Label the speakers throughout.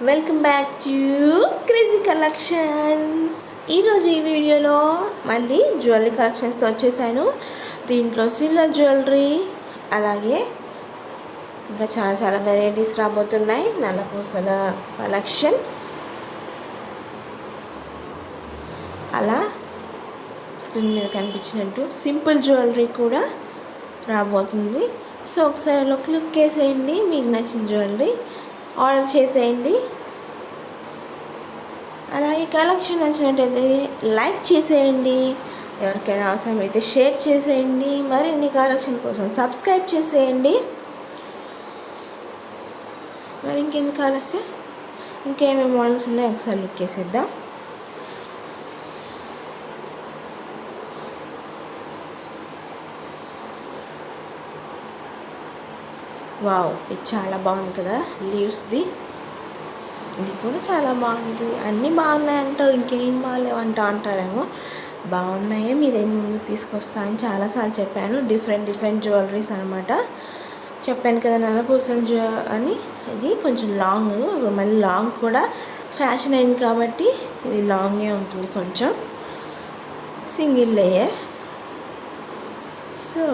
Speaker 1: Welcome back to crazy collections. ఈరోజు ఈ వీడియోలో మళ్ళీ జ్యువెలరీ కలెక్షన్స్తో వచ్చేసాను. దీంట్లో సిల్వర్ జ్యువెలరీ అలాగే ఇంకా చాలా చాలా వెరైటీస్ రాబోతున్నాయి. నల్లపూసల కలెక్షన్ అలా స్క్రీన్ మీద కనిపించినట్టు సింపుల్ జ్యువెలరీ కూడా రాబోతుంది. సో ఒకసారి ఒక లుక్ వేసేయండి. మీకు నచ్చిన జ్యువెలరీ ఆర్డర్ చేసేయండి. అలాగే కలెక్షన్ నచ్చినట్టయితే లైక్ చేసేయండి. ఎవరికైనా అవసరమైతే షేర్ చేసేయండి. మరిన్ని కలెక్షన్ కోసం సబ్స్క్రైబ్ చేసేయండి. మరి ఇంకెందుకు ఆలస్యం, ఇంకేమేమి మోడల్స్ ఉన్నాయో ఒకసారి లుక్ వేసేద్దాం. వావ్, ఇది చాలా బాగుంది కదా. లీవ్స్ది ఇది కూడా చాలా బాగుంది. అన్నీ బాగున్నాయంటావు, ఇంకేం బాగాలేవంటావు అంటారేమో. బాగున్నాయే, మీరు ముందు తీసుకొస్తా అని చాలాసార్లు చెప్పాను. డిఫరెంట్ జ్యువెలరీస్ అనమాట. చెప్పాను కదా నల్లపూసలు అని. ఇది కొంచెం లాంగ్, మళ్ళీ లాంగ్ కూడా ఫ్యాషన్ అయింది కాబట్టి ఇది లాంగే ఉంటుంది. కొంచెం సింగిల్ లేయర్. సో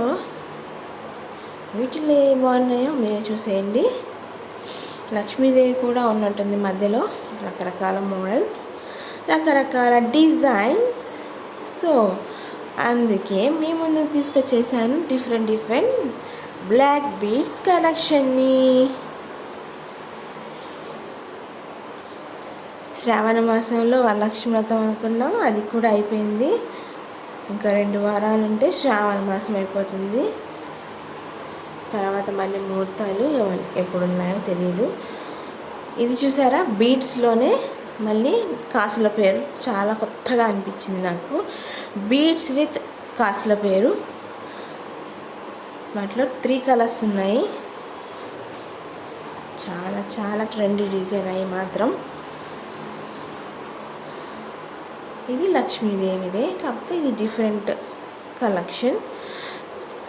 Speaker 1: వీటిలో ఏ బాగున్నాయో మీరే చూసేయండి. లక్ష్మీదేవి కూడా ఉన్నట్టుంది మధ్యలో. రకరకాల మోడల్స్, రకరకాల డిజైన్స్. సో అందుకే మీ ముందుకు తీసుకొచ్చేసాను డిఫరెంట్ బ్లాక్ బీడ్స్ కలెక్షన్ని. శ్రావణ మాసంలో వరలక్ష్మి వ్రతం అనుకున్నాం, అది కూడా అయిపోయింది. ఇంకా 2 వారాలు ఉంటే శ్రావణ మాసం అయిపోతుంది. తర్వాత మళ్ళీ ముహూర్తాలు ఎప్పుడున్నాయో తెలీదు. ఇది చూసారా, బీడ్స్లోనే మళ్ళీ కాసుల పేరు. చాలా కొత్తగా అనిపించింది నాకు. బీడ్స్ విత్ కాసుల పేరు. వాటిలో 3 కలర్స్ ఉన్నాయి. చాలా చాలా ట్రెండీ డిజైన్ అయ్యి మాత్రం. ఇది లక్ష్మీదేవిదే, కాకపోతే ఇది డిఫరెంట్ కలెక్షన్.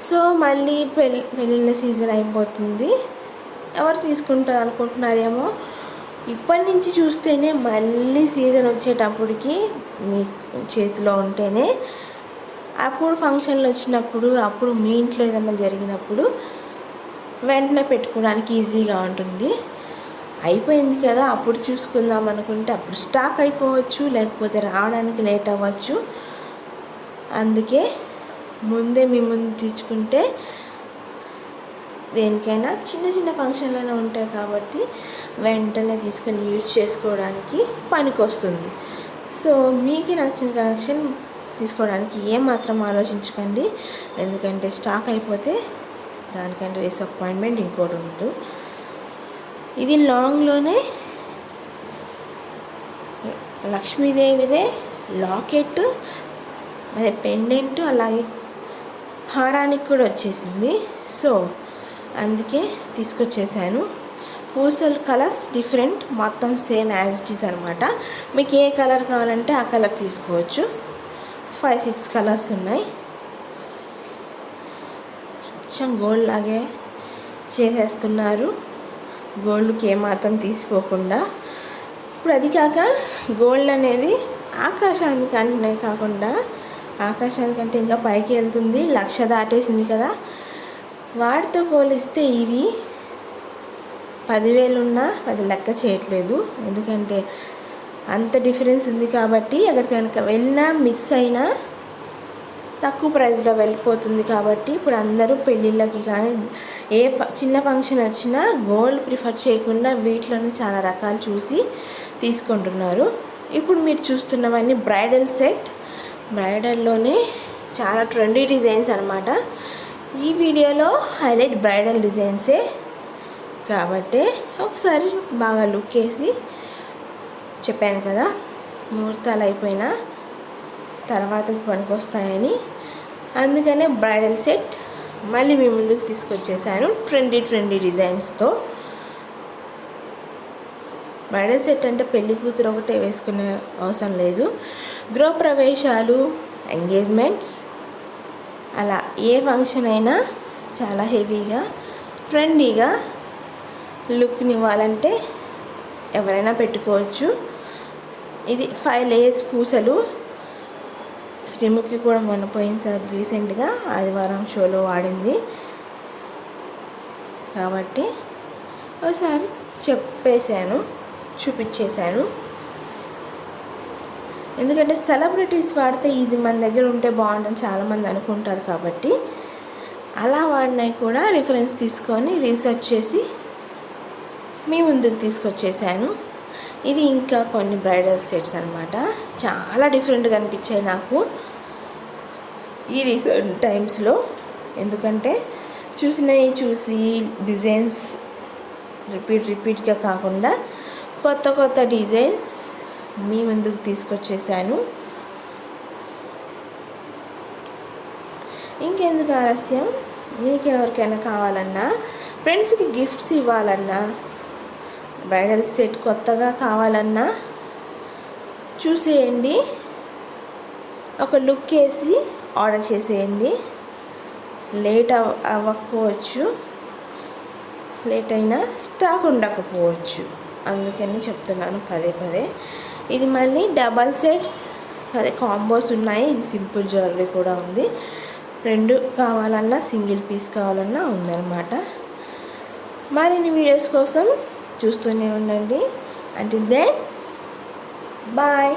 Speaker 1: సో మళ్ళీ పెళ్ళిళ్ళ సీజన్ అయిపోతుంది. ఎవరు తీసుకుంటారు అనుకుంటున్నారేమో. ఇప్పటి నుంచి చూస్తేనే మళ్ళీ సీజన్ వచ్చేటప్పటికి మీ చేతిలో ఉంటేనే, అప్పుడు ఫంక్షన్లు వచ్చినప్పుడు, అప్పుడు మీ ఇంట్లో ఏదైనా జరిగినప్పుడు వెంటనే పెట్టుకోవడానికి ఈజీగా ఉంటుంది. అయిపోయింది కదా అప్పుడు చూసుకుందాం అనుకుంటే అప్పుడు స్టాక్ అయిపోవచ్చు, లేకపోతే రావడానికి లేట్ అవ్వచ్చు. అందుకే ముందే మీ ముందు తెచ్చుకుంటే దేనికైనా చిన్న ఫంక్షన్లైనా ఉంటాయి కాబట్టి వెంటనే తీసుకొని యూజ్ చేసుకోవడానికి పనికి వస్తుంది. సో మీకు నచ్చిన కలెక్షన్ తీసుకోవడానికి ఏమాత్రం ఆలోచించకండి. ఎందుకంటే స్టాక్ అయిపోతే దానికంటే డిసప్పాయింట్మెంట్ ఇంకోటి ఉంటుంది. ఇది లాంగ్లోనే లక్ష్మీదేవిదే లాకెట్, అదే పెండెంట్, అలాగే హారానికి కూడా వచ్చేసింది. సో అందుకే తీసుకొచ్చేసాను. పూసల కలర్స్ డిఫరెంట్, మొత్తం సేమ్ యాజ్ ఇట్ ఈస్ అనమాట. మీకు ఏ కలర్ కావాలంటే ఆ కలర్ తీసుకోవచ్చు. 5-6 కలర్స్ ఉన్నాయి. అచ్చం గోల్డ్ లాగే చేసేస్తున్నారు, గోల్డ్కి ఏమాత్రం తీసిపోకుండా. ఇప్పుడు అది కాక గోల్డ్ అనేది ఆకాశానికంటే కాకుండా, ఆకాశానికంటే ఇంకా పైకి వెళ్తుంది. 1,00,000 దాటేసింది కదా. వాటితో పోలిస్తే ఇవి 10,000 ఉన్నా అది లెక్క చేయట్లేదు. ఎందుకంటే అంత డిఫరెన్స్ ఉంది కాబట్టి. అక్కడ కనుక వెళ్ళినా మిస్ అయినా తక్కువ ప్రైస్లో వెళ్ళిపోతుంది కాబట్టి ఇప్పుడు అందరూ పెళ్ళిళ్ళకి కానీ ఏ చిన్న ఫంక్షన్ వచ్చినా గోల్డ్ ప్రిఫర్ చేయకుండా వీటిలోనే చాలా రకాలు చూసి తీసుకుంటున్నారు. ఇప్పుడు మీరు చూస్తున్నవన్నీ బ్రైడల్ సెట్. బ్రైడల్లోనే చాలా ట్రెండీ డిజైన్స్ అనమాట. ఈ వీడియోలో హైలైట్ బ్రైడల్ డిజైన్సే కాబట్టి ఒకసారి బాగా లుక్ వేసి, చెప్పాను కదా ముహూర్తాలు అయిపోయిన తర్వాతకి పనికొస్తాయని, అందుకనే బ్రైడల్ సెట్ మళ్ళీ మీ ముందుకు తీసుకొచ్చేసాను ట్రెండీ డిజైన్స్తో. బ్రైడల్ సెట్ అంటే పెళ్లి కూతురు ఒకటే వేసుకునే అవసరం లేదు. గృహప్రవేశాలు, ఎంగేజ్మెంట్స్, అలా ఏ ఫంక్షన్ అయినా చాలా హెవీగా ట్రెండీగా లుక్ని ఇవ్వాలంటే ఎవరైనా పెట్టుకోవచ్చు. ఇది 5 లేయర్స్ పూసలు. శ్రీముఖి కూడా మొన్న పోయినసారి రీసెంట్గా ఆదివారం షోలో వాడింది కాబట్టి ఒకసారి చూపించేశాను. ఎందుకంటే సెలబ్రిటీస్ వాడితే ఇది మన దగ్గర ఉంటే బాగుంటుందని చాలామంది అనుకుంటారు కాబట్టి అలా వాడినవి కూడా రిఫరెన్స్ తీసుకొని రీసెర్చ్ చేసి మీ ముందుకు తీసుకొచ్చేసాను. ఇది ఇంకా కొన్ని బ్రైడల్ సెట్స్ అనమాట. చాలా డిఫరెంట్గా అనిపించాయి నాకు ఈ రీసెంట్ టైమ్స్లో. ఎందుకంటే చూసి డిజైన్స్ రిపీట్గా కాకుండా కొత్త డిజైన్స్ మీ ముందుకు తీసుకొచ్చేసాను. ఇంకెందుకు ఆలస్యం, మీకు ఎవరికైనా కావాలన్నా, ఫ్రెండ్స్కి గిఫ్ట్స్ ఇవ్వాలన్నా, బ్రైడల్ సెట్ కొత్తగా కావాలన్నా చూసేయండి. ఒక లుక్ వేసి ఆర్డర్ చేసేయండి. లేట్ అవ్వకపోవచ్చు, లేట్ అయినా స్టాక్ ఉండకపోవచ్చు. అందుకని చెప్తున్నాను పదే. ఇది మళ్ళీ డబల్ సెట్స్, అదే కాంబోస్ ఉన్నాయి. ఇది సింపుల్ జ్యువెలరీ కూడా ఉంది. 2 కావాలన్నా, సింగిల్ పీస్ కావాలన్నా ఉందన్నమాట. మరిన్ని వీడియోస్ కోసం చూస్తూనే ఉండండి. Until then bye.